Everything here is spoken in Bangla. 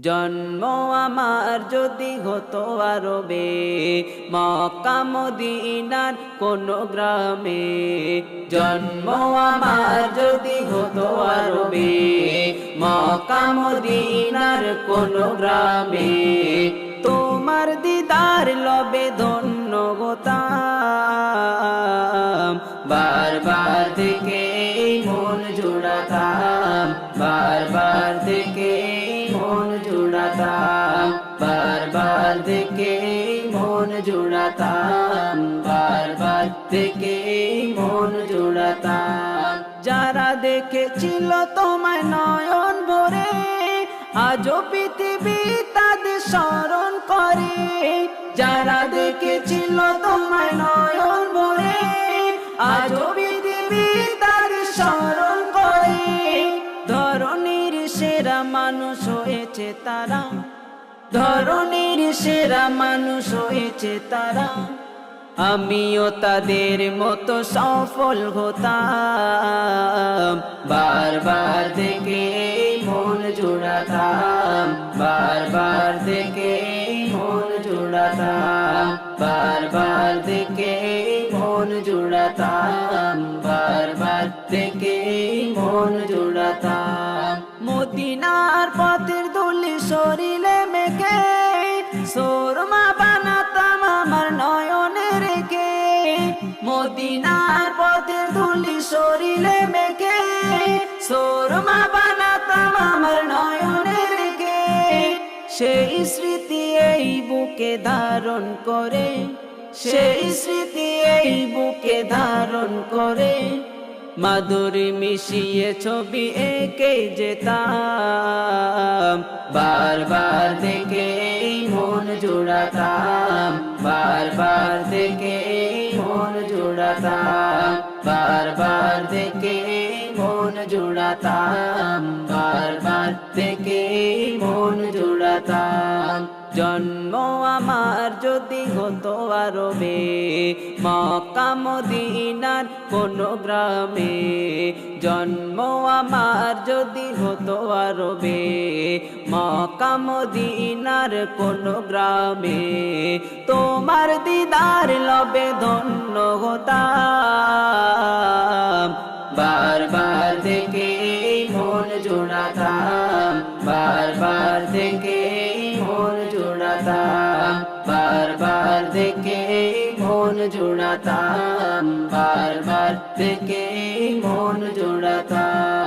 জন্ম আমার যদি হতো আরবে, মক্কা মদিনার কোন গ্রামে। জন্ম আমার যদি হতো আরবে, মক্কা মদিনার কোন গ্রামে। তোমার দিদার লবে ধন্য হতাম, বারবার থেকে মন জোড়াতাম, বারবার থেকে মন জোড়াতাম, বারবার থেকে মন জোড়াতাম, বারবার থেকে মন জোড়াতাম। যারা দেখেছিল তোমায় নয়ন ভরে, আজও পৃথিবী তাদের স্মরণ করে। যারা দেখেছিল তোমায় নয়ন ভরে, আজও পৃথিবী তাদের স্মরণ করে। ধরণীর সেরা মানুষ হয়েছে তারা, ধরণীর সেরা মানুষ হয়েছে তারা। আমিও তাদের মতো সফল হতাম, বারবার দেখে মন জোড়াতাম, বারবার দেখে মন জোড়াতাম, বারবার দেখে মন জোড়াতাম, বারবার দেখে মন জোড়াতাম। মদিনার পথের ধুলি শরীরে মেখে, সুরমা বানাতাম আমার নয়নে রেখে। মদিনার পথের ধুলি শরীরে মেখে, সুরমা বানাতাম আমার নয়নে রেখে। সেই স্মৃতি এই বুকে ধারণ করে, সেই স্মৃতি এই বুকে ধারণ করে। মাধুরী মিশিয়ে ছবি এঁকে যেতাম, বারবার দেখে মন জোড়াতাম, বারবার দেখে মন জোড়াতাম, বারবার দেখে মন জোড়াতাম, বারবার দেখে মন জোড়াতাম। জন্ম আমার যদি হতো আরবে, মক্কা মদিনার কোন গ্রামে। জন্ম আমার যদি হতো আরবে, মক্কা মদিনার কোন গ্রামে। তোমার দিদার লবে ধন্য হতাম, বারবার দেখে মন জোড়াতাম, বারবার দেখে মন জোড়াতাম, বারবার দেখে মন জোড়াতাম, বারবার দেখে মন জোড়াতাম।